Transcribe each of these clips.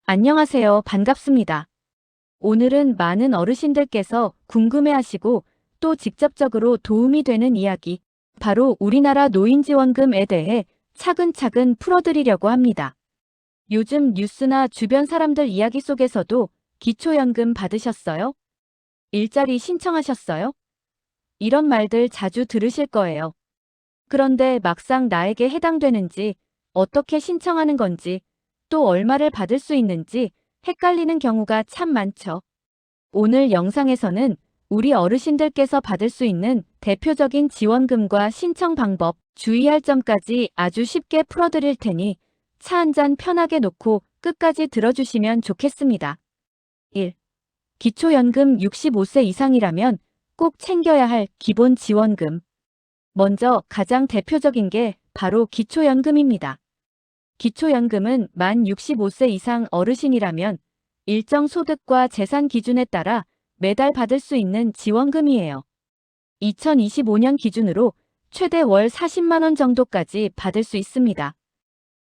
안녕하세요. 반갑습니다. 오늘은 많은 어르신들께서 궁금해하시고 또 직접적으로 도움이 되는 이야기, 바로 우리나라 노인지원금에 대해 차근차근 풀어드리려고 합니다. 요즘 뉴스나 주변 사람들 이야기 속에서도 기초연금 받으셨어요? 일자리 신청하셨어요? 이런 말들 자주 들으실 거예요. 그런데 막상 나에게 해당되는지, 어떻게 신청하는 건지, 또 얼마를 받을 수 있는지 헷갈리는 경우가 참 많죠. 오늘 영상에서는 우리 어르신들께서 받을 수 있는 대표적인 지원금과 신청 방법, 주의할 점까지 아주 쉽게 풀어드릴 테니 차 한 잔 편하게 놓고 끝까지 들어주시면 좋겠습니다. 1. 기초연금 65세 이상이라면 꼭 챙겨야 할 기본 지원금. 먼저 가장 대표적인 게 바로 기초연금입니다. 기초연금은 만 65세 이상 어르신이라면 일정 소득과 재산 기준에 따라 매달 받을 수 있는 지원금이에요. 2025년 기준으로 최대 월 40만 원 정도까지 받을 수 있습니다.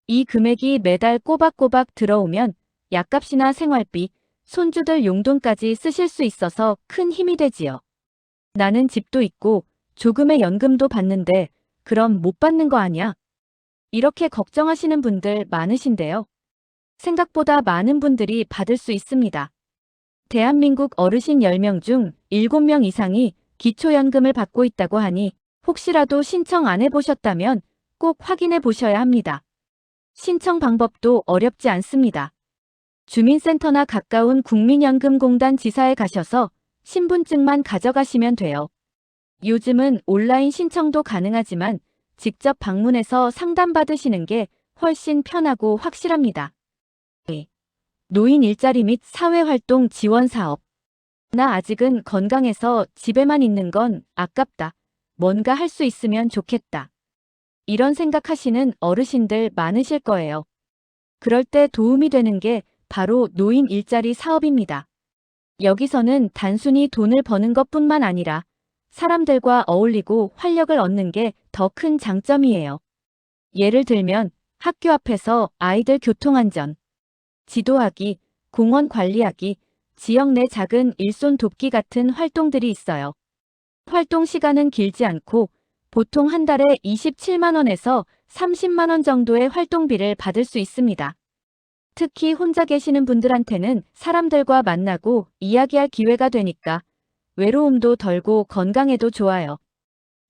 이 금액이 매달 꼬박꼬박 들어오면 약값이나 생활비, 손주들 용돈까지 쓰실 수 있어서 큰 힘이 되지요. 나는 집도 있고 조금의 연금도 받는데 그럼 못 받는 거 아니야? 이렇게 걱정하시는 분들 많으신데요. 생각보다 많은 분들이 받을 수 있습니다. 대한민국 어르신 10명 중 7명 이상이 기초연금을 받고 있다고 하니 혹시라도 신청 안 해보셨다면 꼭 확인해 보셔야 합니다. 신청 방법도 어렵지 않습니다. 주민센터나 가까운 국민연금공단 지사에 가셔서 신분증만 가져가시면 돼요. 요즘은 온라인 신청도 가능하지만 직접 방문해서 상담받으시는 게 훨씬 편하고 확실합니다. 노인 일자리 및 사회활동 지원 사업. 나 아직은 건강해서 집에만 있는 건 아깝다. 뭔가 할 수 있으면 좋겠다. 이런 생각하시는 어르신들 많으실 거예요. 그럴 때 도움이 되는 게 바로 노인 일자리 사업입니다. 여기서는 단순히 돈을 버는 것뿐만 아니라 사람들과 어울리고 활력을 얻는 게 더 큰 장점이에요. 예를 들면 학교 앞에서 아이들 교통안전, 지도하기, 공원 관리하기, 지역 내 작은 일손 돕기 같은 활동들이 있어요. 활동 시간은 길지 않고 보통 한 달에 27만 원에서 30만 원 정도의 활동비를 받을 수 있습니다. 특히 혼자 계시는 분들한테는 사람들과 만나고 이야기할 기회가 되니까 외로움도 덜고 건강에도 좋아요.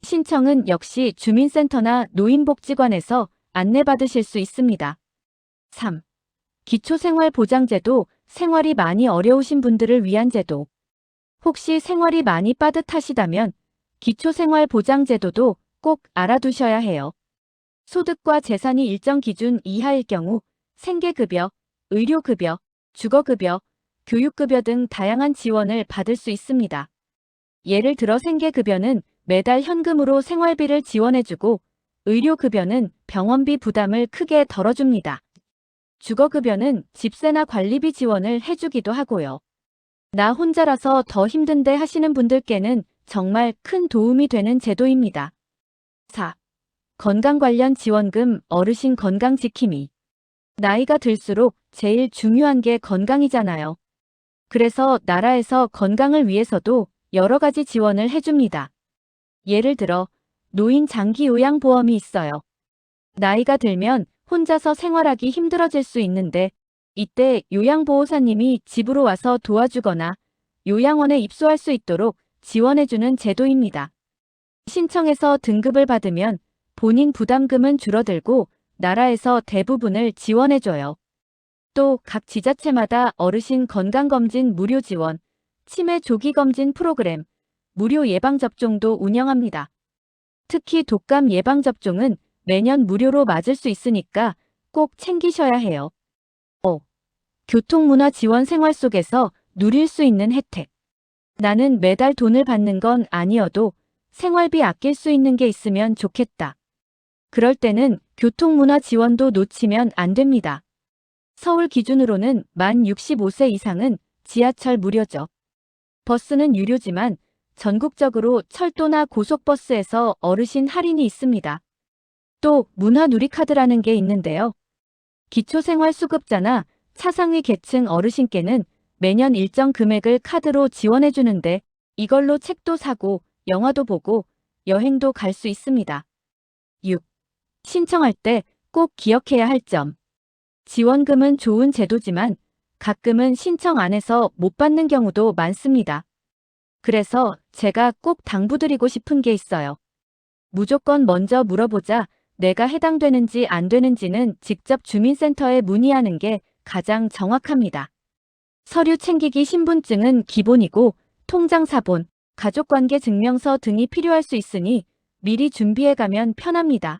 신청은 역시 주민센터나 노인복지관에서 안내받으실 수 있습니다. 3. 기초생활보장제도, 생활이 많이 어려우신 분들을 위한 제도. 혹시 생활이 많이 빠듯하시다면 기초생활보장제도도 꼭 알아두셔야 해요. 소득과 재산이 일정 기준 이하일 경우 생계급여, 의료급여, 주거급여, 교육급여 등 다양한 지원을 받을 수 있습니다. 예를 들어 생계급여는 매달 현금으로 생활비를 지원해주고 의료급여는 병원비 부담을 크게 덜어줍니다. 주거급여는 집세나 관리비 지원을 해주기도 하고요. 나 혼자라서 더 힘든데 하시는 분들께는 정말 큰 도움이 되는 제도입니다. 4. 건강 관련 지원금, 어르신 건강 지킴이. 나이가 들수록 제일 중요한 게 건강이잖아요. 그래서 나라에서 건강을 위해서도 여러 가지 지원을 해줍니다. 예를 들어 노인 장기 요양보험이 있어요. 나이가 들면 혼자서 생활하기 힘들어질 수 있는데 이때 요양보호사님이 집으로 와서 도와주거나 요양원에 입소할 수 있도록 지원해주는 제도입니다. 신청해서 등급을 받으면 본인 부담금은 줄어들고 나라에서 대부분을 지원해줘요. 또 각 지자체마다 어르신 건강검진 무료 지원, 치매 조기검진 프로그램, 무료 예방접종도 운영합니다. 특히 독감 예방접종은 매년 무료로 맞을 수 있으니까 꼭 챙기셔야 해요. 5. 교통문화 지원 생활 속에서 누릴 수 있는 혜택. 나는 매달 돈을 받는 건 아니어도 생활비 아낄 수 있는 게 있으면 좋겠다. 그럴 때는 교통문화 지원도 놓치면 안 됩니다. 서울 기준으로는 만 65세 이상은 지하철 무료죠. 버스는 유료지만 전국적으로 철도나 고속버스에서 어르신 할인이 있습니다. 또 문화누리카드라는 게 있는데요. 기초생활수급자나 차상위 계층 어르신께는 매년 일정 금액을 카드로 지원해 주는데 이걸로 책도 사고 영화도 보고 여행도 갈 수 있습니다. 6. 신청할 때 꼭 기억해야 할 점. 지원금은 좋은 제도지만 가끔은 신청 안 해서 못 받는 경우도 많습니다. 그래서 제가 꼭 당부드리고 싶은 게 있어요. 무조건 먼저 물어보자. 내가 해당되는지 안 되는지는 직접 주민센터에 문의하는 게 가장 정확합니다. 서류 챙기기 신분증은 기본이고 통장 사본, 가족관계 증명서 등이 필요할 수 있으니 미리 준비해 가면 편합니다.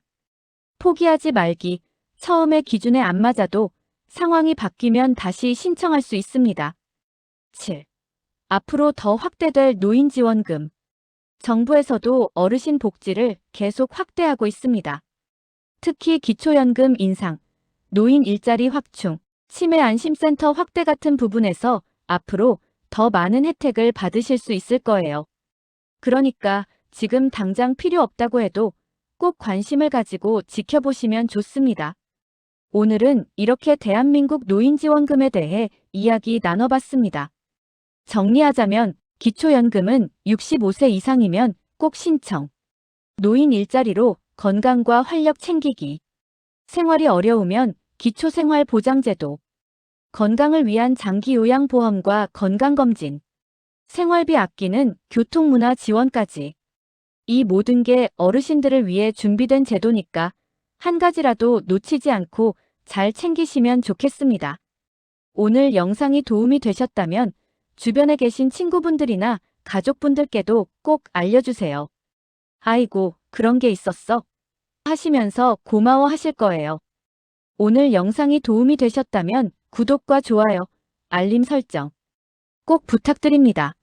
포기하지 말기. 처음에 기준에 안 맞아도 상황이 바뀌면 다시 신청할 수 있습니다. 7. 앞으로 더 확대될 노인지원금. 정부에서도 어르신 복지를 계속 확대하고 있습니다. 특히 기초연금 인상, 노인 일자리 확충, 치매 안심센터 확대 같은 부분에서 앞으로 더 많은 혜택을 받으실 수 있을 거예요. 그러니까 지금 당장 필요 없다고 해도 꼭 관심을 가지고 지켜보시면 좋습니다. 오늘은 이렇게 대한민국 노인지원금에 대해 이야기 나눠봤습니다. 정리하자면 기초연금은 65세 이상이면 꼭 신청. 노인 일자리로 건강과 활력 챙기기. 생활이 어려우면 기초생활보장제도. 건강을 위한 장기요양보험과 건강검진. 생활비 아끼는 교통문화 지원까지. 이 모든 게 어르신들을 위해 준비된 제도니까 한 가지라도 놓치지 않고 잘 챙기시면 좋겠습니다. 오늘 영상이 도움이 되셨다면 주변에 계신 친구분들이나 가족분들께도 꼭 알려주세요. 아이고, 그런 게 있었어? 하시면서 고마워하실 거예요. 오늘 영상이 도움이 되셨다면 구독과 좋아요, 알림 설정 꼭 부탁드립니다.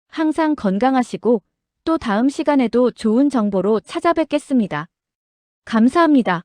항상 건강하시고 또 다음 시간에도 좋은 정보로 찾아뵙겠습니다. 감사합니다.